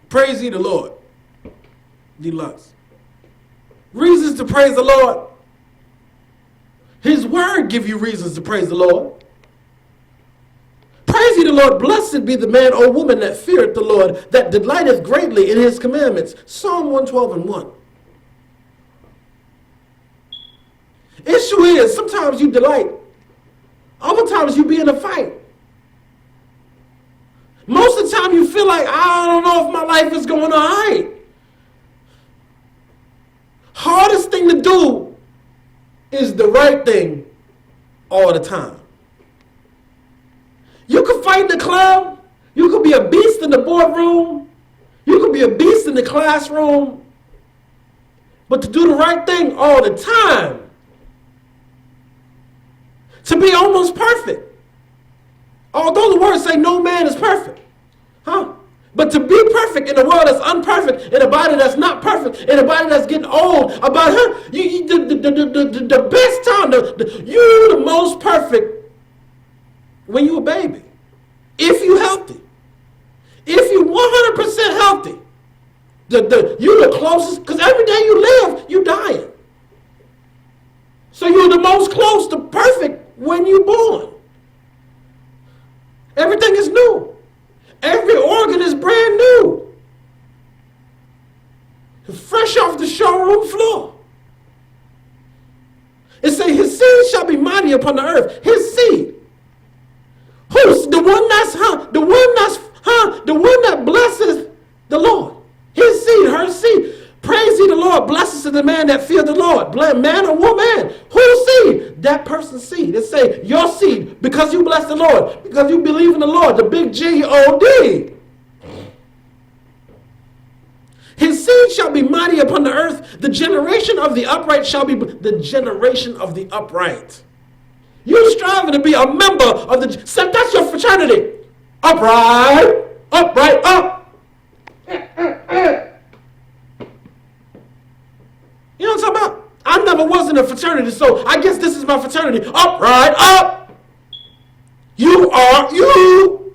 Praise ye the Lord. Deluxe. Reasons to praise the Lord. His word give you reasons to praise the Lord. Praise ye the Lord. Blessed be the man or woman that feareth the Lord, that delighteth greatly in his commandments. Psalm 112:1. Issue is, sometimes you delight. Other times you be in a fight. Most of the time you feel like, I don't know if my life is going all right. Hardest thing to do is the right thing all the time. You could fight in the club. You could be a beast in the boardroom. You could be a beast in the classroom. But to do the right thing all the time, to be almost perfect. Although the words say no man is perfect. But to be perfect in a world that's unperfect, in a body that's not perfect, in a body that's getting old, about her, the best time, you the most perfect when you a baby. If you healthy. If you 100% healthy, you the closest, because every day you live, you dying. So you're the most close to perfect when you're born. Everything is new. Every organ is brand new. Fresh off the showroom floor. It says his seed shall be mighty upon the earth. His seed. Who's the one that's the one that blesses the Lord. His seed, her seed. Praise ye the Lord. Blessed is the man that fear the Lord. Man or woman. Whose seed? That person's seed. It say your seed, because you bless the Lord, because you believe in the Lord. The big G-O-D. His seed shall be mighty upon the earth. The generation of the upright shall be the generation of the upright. You striving to be a member of the, that's your fraternity. Upright, upright, up. You know what I'm talking about? I never was in a fraternity, so I guess this is my fraternity. Upright, up. You are you.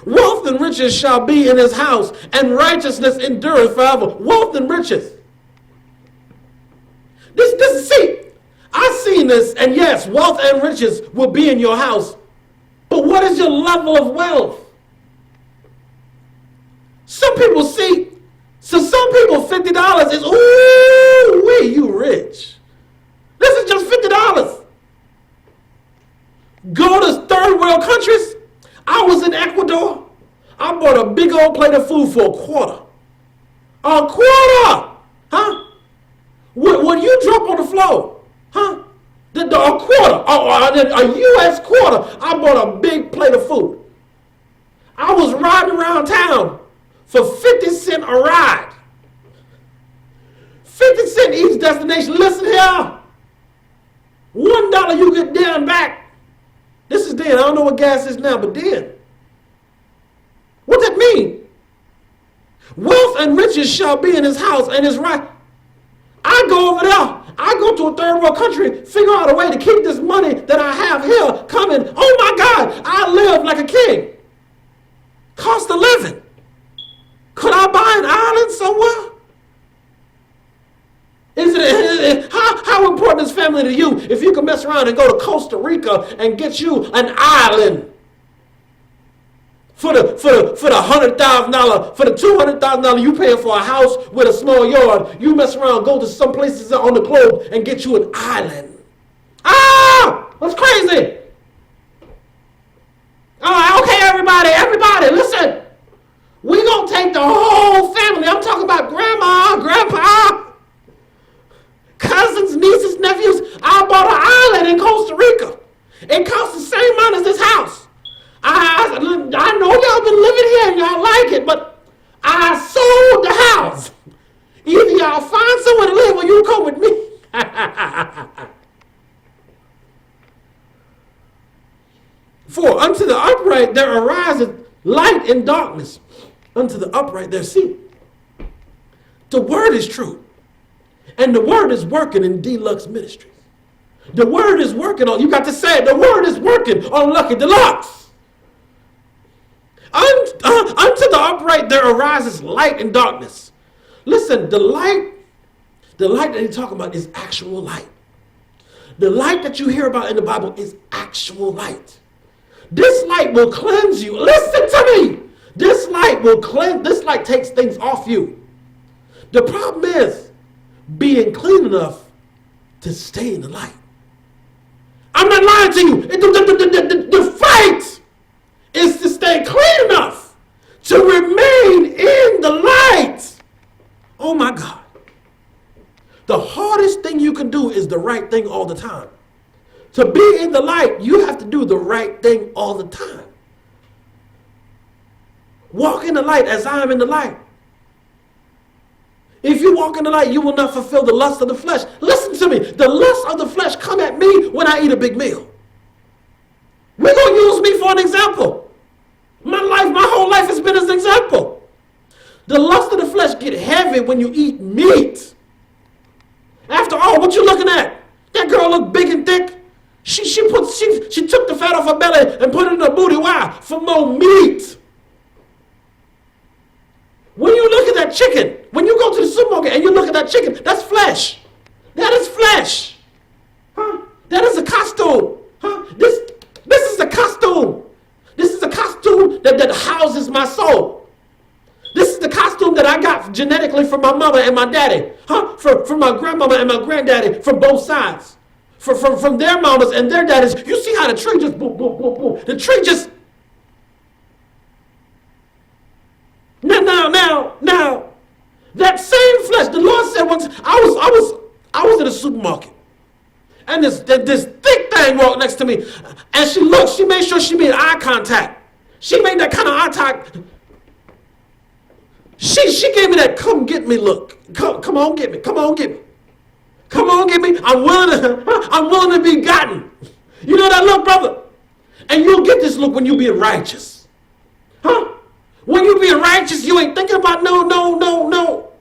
Wealth and riches shall be in his house, and righteousness endureth forever. Wealth and riches. See, I've seen this, and yes, wealth and riches will be in your house. But what is your level of wealth? Some people see, so some people $50 is, ooh, wee, you rich. This is just $50. Go to third world countries. I was in Ecuador. I bought a big old plate of food for $1. $1! Huh? When you drop on the floor, huh? A quarter, a U.S. quarter, I bought a big plate of food. I was riding around town for 50 cents a ride. 50 cents each destination. Listen here. $1 you get there and back. This is then. I don't know what gas is now, but then. What that mean? Wealth and riches shall be in his house and his right. I go over there. I go to a third world country, figure out a way to keep this money that I have here coming. Oh my God, I live like a king. Cost of living. Could I buy an island somewhere? How important is family to you if you can mess around and go to Costa Rica and get you an island? For the $100,000, for the $200,000 you paying for a house with a small yard, you mess around, go to some places on the globe and get you an island. That's crazy. Okay, everybody, listen. We gonna take the whole family. I'm talking about grandma, grandpa, cousins, nieces, nephews. I bought an island in Costa Rica. It costs the same amount as this house. I know y'all been living here and y'all like it, but I sold the house. Either y'all find somewhere to live or you come with me. For unto the upright there ariseth light in darkness. Unto the upright there see. The word is true. And the word is working in Deluxe Ministries. The word is working on, you got to say it, the word is working on Lucky Deluxe. Unto the upright there arises light and darkness. Listen, the light that he's talking about is actual light. The light that you hear about in the Bible is actual light. This light will cleanse you. Listen to me. This light will cleanse. This light takes things off you. The problem is being clean enough to stay in the light. I'm not lying to you. The fight is to stay clean enough to remain in the light. Oh my God. The hardest thing you can do is the right thing all the time. To be in the light, you have to do the right thing all the time. Walk in the light as I am in the light. If you walk in the light, you will not fulfill the lust of the flesh. Listen to me. The lust of the flesh come at me when I eat a big meal. We're going to use me for an example. My whole life has been an example. The lust of the flesh get heavy when you eat meat. After all, what you looking at? That girl look big and thick. She took the fat off her belly and put it in her booty. Why? For more meat. When you look at that chicken, when you go to the supermarket and you look at that chicken, that's flesh. That is flesh. Huh? That is a costume. Huh? This is a costume. This is a costume that houses my soul. This is the costume that I got genetically from my mama and my daddy. Huh? From my grandmama and my granddaddy from both sides. From their mamas and their daddies. You see how the tree just boom, boom, boom, boom. The tree just... Now, that same flesh, the Lord said once, I was in a supermarket, and this thick thing walked next to me, and she made sure she made eye contact. She made that kind of eye contact. She gave me that come get me look. Come on get me. Come on get me. Come on get me. I'm willing to be gotten. You know that look, brother? And you'll get this look when you being righteous. Huh? When you being righteous, you ain't thinking about no.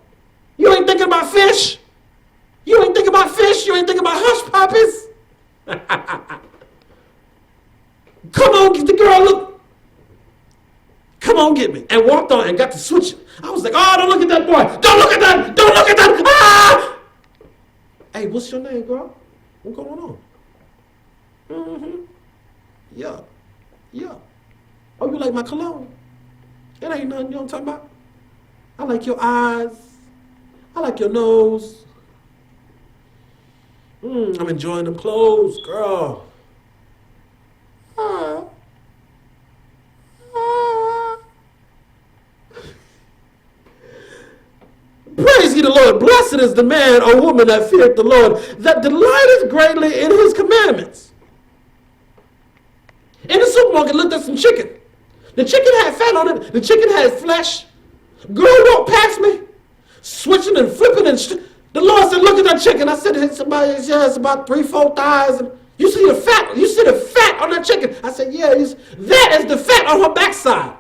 You ain't thinking about fish. You ain't thinking about fish. You ain't thinking about hush puppies. Come on, get the girl, look. Come on, get me. And walked on and got to switching. I was like, oh, don't look at that boy. Don't look at that. Don't look at that. Ah! Hey, what's your name, girl? What's going on? Mm-hmm. Yeah. Oh, you like my cologne? It ain't nothing, you know what I'm talking about? I like your eyes. I like your nose. I'm enjoying them clothes, girl. Praise ye the Lord. Blessed is the man or woman that feareth the Lord, that delighteth greatly in his commandments. In the supermarket, looked at some chicken. The chicken had fat on it. The chicken had flesh. Girl walked past me, switching and flipping. The Lord said, look at that chicken. I said, it's about 3-4 thighs. And you see the fat? You see the fat on that chicken? I said, yeah. That is the fat on her backside.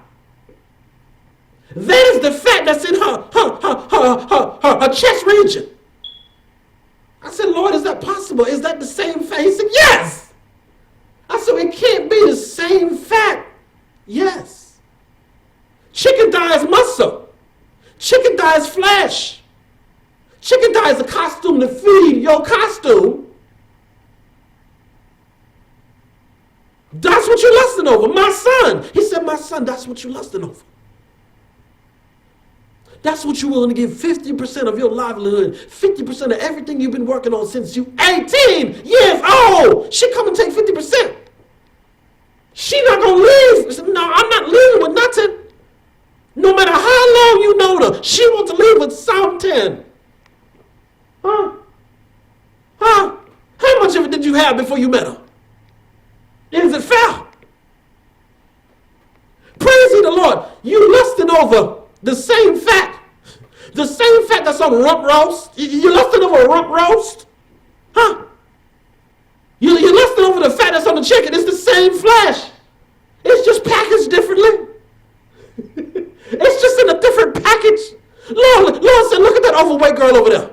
That is the fat that's in her chest region. I said, Lord, is that possible? Is that the same fat? He said, yes. I said, it can't be the same fat. Yes. Chicken thigh is muscle. Chicken thigh is flesh. Chicken thigh is a costume to feed your costume. That's what you're lusting over. My son. He said, my son, that's what you're lusting over. That's what you're willing to give 50% of your livelihood, 50% of everything you've been working on since you 18 years old. She come and take 50%. She not going to leave. No, I'm not leaving with nothing. No matter how long you know her, she wants to leave with something. Huh? How much of it did you have before you met her? Is it fair? Praise ye the Lord. You lusting over the same fat. The same fat that's on rump roast. You lusting over a rump roast? Huh? You're lusting over the fat that's on the chicken. It's the same flesh. It's just packaged differently. It's just in a different package. Lord said, look at that overweight girl over there.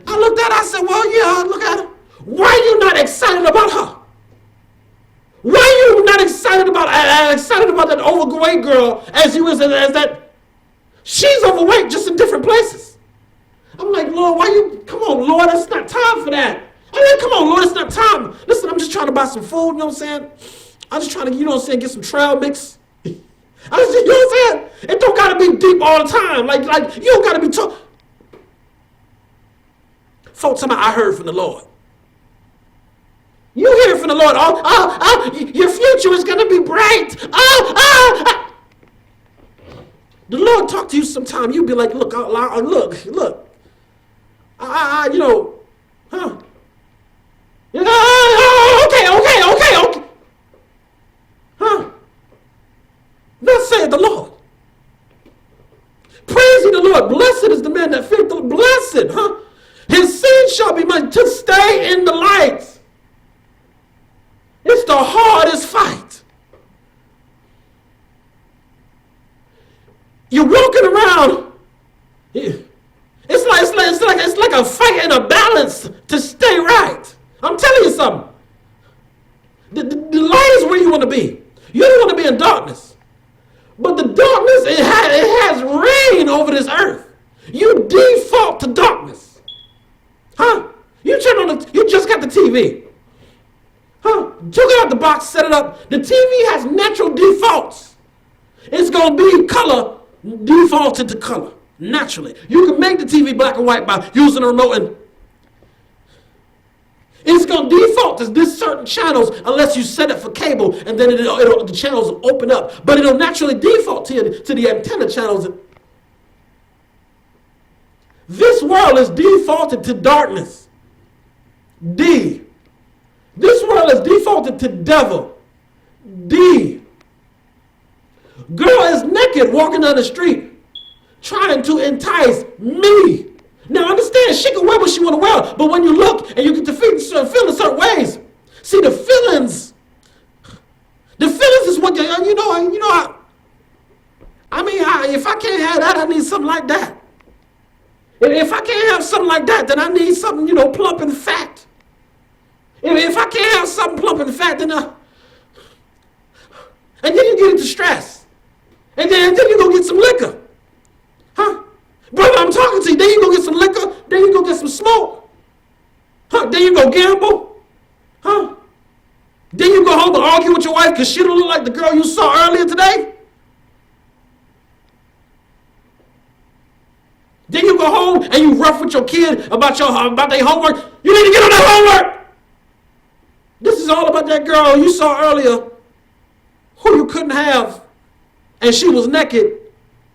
I looked at her, I said, well, yeah, look at her. Why are you not excited about her? Why are you not excited about excited about that overweight girl as you was as that. She's overweight, just in different places. I'm like, Lord, why you? Come on, Lord, it's not time for that. I mean, come on, Lord, it's not time. Listen, I'm just trying to buy some food. You know what I'm saying? I'm just trying to, you know what I'm saying, get some trail mix. You know what I'm saying? It don't gotta be deep all the time. Like you don't gotta be talking. Folks, I heard from the Lord. You hear from the Lord. Your future is gonna be bright. The Lord talk to you sometime. You be like, look, look. You know, huh? Okay. Huh? Thus saith the Lord. Praise ye the Lord. Blessed is the man that feareth the Lord. Blessed, huh? His seed shall be much to stay in the light. It's the hardest fight. You're walking around. It's like a fight and a balance to stay right. I'm telling you something. The light is where you want to be. You don't want to be in darkness. But the darkness, it has reign over this earth. You default to darkness. Huh? You just got the TV. Huh? Took it out the box, set it up. The TV has natural defaults. It's going to be color, defaulted to color, naturally. You can make the TV black and white by using a remote, and it's going to default to this certain channels unless you set it for cable, and then the channels will open up. But it'll naturally default to the antenna channels. This world is defaulted to darkness. D. This world is defaulted to devil. D. Girl is naked walking down the street trying to entice me. Now understand, she can wear what she want to wear, but when you look and you get to feel in certain ways, see the feelings is what if I can't have that, I need something like that. If I can't have something like that, then I need something, plump and fat. If I can't have something plump and fat, then and then you get into stress. And then you go get some liquor. Huh? Brother, I'm talking to you. Then you go get some liquor. Then you go get some smoke. Huh? Then you go gamble. Huh? Then you go home and argue with your wife because she don't look like the girl you saw earlier today. Then you go home and you rough with your kid about their homework. You need to get on that homework. This is all about that girl you saw earlier who you couldn't have, and she was naked.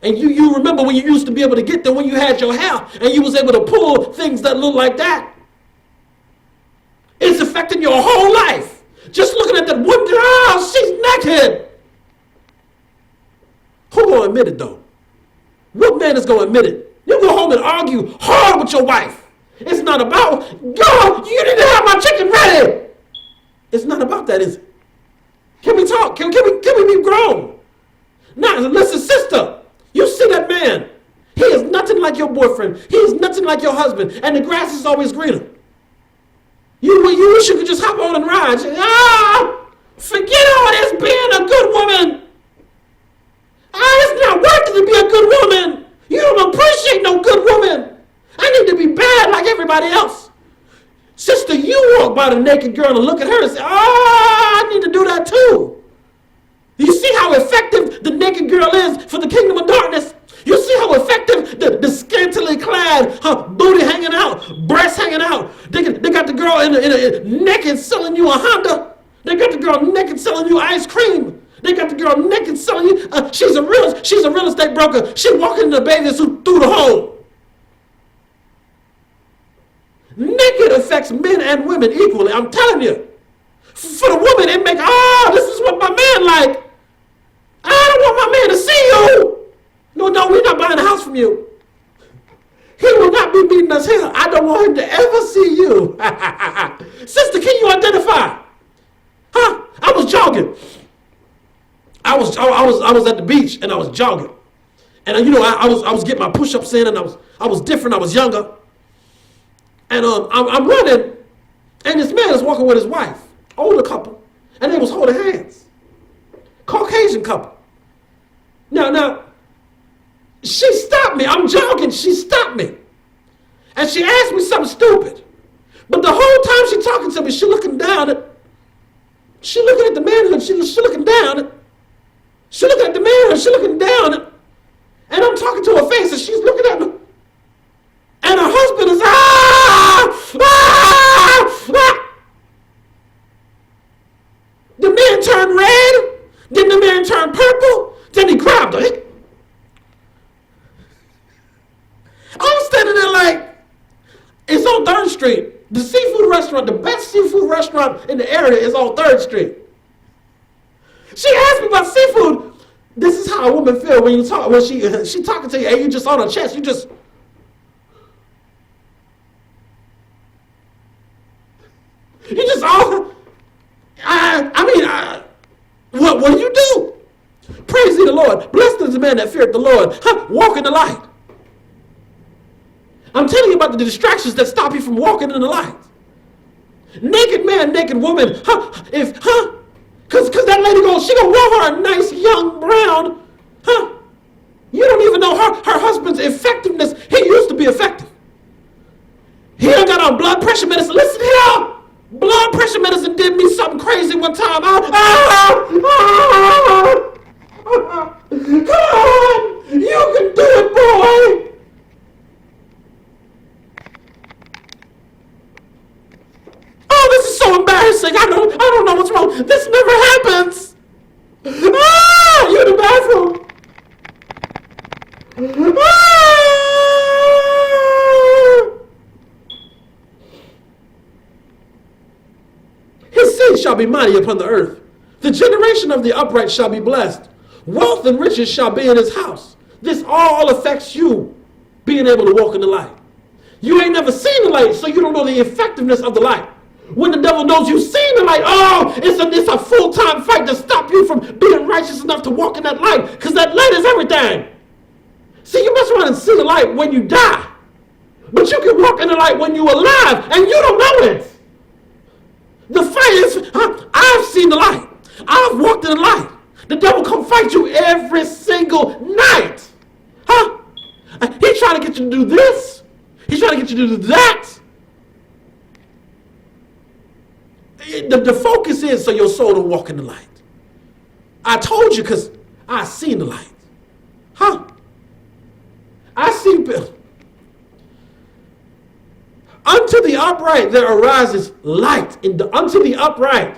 And you remember when you used to be able to get there when you had your hair and you was able to pull things that look like that. It's affecting your whole life. Just looking at that one girl, she's naked. Who gonna admit it though? What man is gonna admit it? You go home and argue hard with your wife. It's not about, God, you need to have my chicken ready. It's not about that, is it? Can we talk? Can we be grown? Now, listen, sister. You see that man. He is nothing like your boyfriend. He is nothing like your husband. And the grass is always greener. You wish you could just hop on and ride. Forget all this being a good woman. It's not worth it to be a good woman. You don't appreciate no good woman. I need to be bad like everybody else. Sister, you walk by the naked girl and look at her and say, I need to do that too. You see how effective the naked girl is for the kingdom of darkness? You see how effective the scantily clad, her booty hanging out, breasts hanging out. They got the girl in a naked selling you a Honda. They got the girl naked selling you ice cream. They got the girl naked selling you. She's a real estate broker. She walking in the bathing suit through the hole. Naked affects men and women equally. I'm telling you. For the woman, it make, this is what my man like. I don't want my man to see you. No, we're not buying a house from you. He will not be meeting us here. I don't want him to ever see you. Sister, can you identify? Huh? I was jogging. I was at the beach and I was jogging. And I was getting my push-ups in, and I was different. I was younger. And I'm running, and this man is walking with his wife, older couple, and they was holding hands. Caucasian Caucasian couple. Now, she stopped me. I'm joking. She stopped me. And she asked me something stupid. But the whole time she talking to me, she looking down at, she looking at the manhood, she looking down at, she looking at the manhood, she looking down at, and I'm talking to her face and she's looking at me. And her husband is, The man turned red, then the man turned purple, then he grabbed her. I'm standing there like, it's on 3rd Street. The seafood restaurant, the best seafood restaurant in the area is on 3rd Street. She asked me about seafood. This is how a woman feels when you talk, when she talking to you and you just on her chest, you just, all, what do you do? Praise ye the Lord. Blessed is the man that feareth the Lord. Walk in the light. I'm telling you about the distractions that stop you from walking in the light. Naked man, naked woman, because that lady she gonna wear her a nice young brown, You don't even know her husband's effectiveness. He used to be effective. He done got on blood pressure medicine. Listen here, blood pressure medicine did me something crazy one time. Come on, you can do it, boy. This is so embarrassing. I don't know what's wrong. This never happens. You in the bathroom. His seed shall be mighty upon the earth. The generation of the upright shall be blessed. Wealth and riches shall be in his house. This all affects you being able to walk in the light. You ain't never seen the light, so you don't know the effectiveness of the light. When the devil knows you've seen the light, it's a full-time fight to stop you from being righteous enough to walk in that light, because that light is everything. See, you must want to see the light when you die, but you can walk in the light when you're alive, and you don't know it. The fight is, I've seen the light. I've walked in the light. The devil come fight you every single night. He's trying to get you to do this. He's trying to get you to do that. The focus is so your soul don't walk in the light. I told you because I seen the light. I see. Unto the upright there arises light. Unto the upright.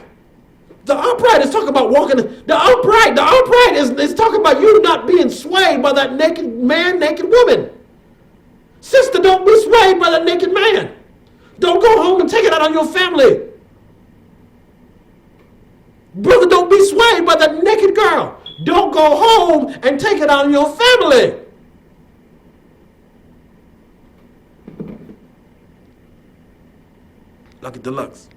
The upright is talking about walking. The upright is talking about you not being swayed by that naked man, naked woman. Sister, don't be swayed by that naked man. Don't go home and take it out on your family. Brother, don't be swayed by that naked girl. Don't go home and take it on your family. Look at Deluxe.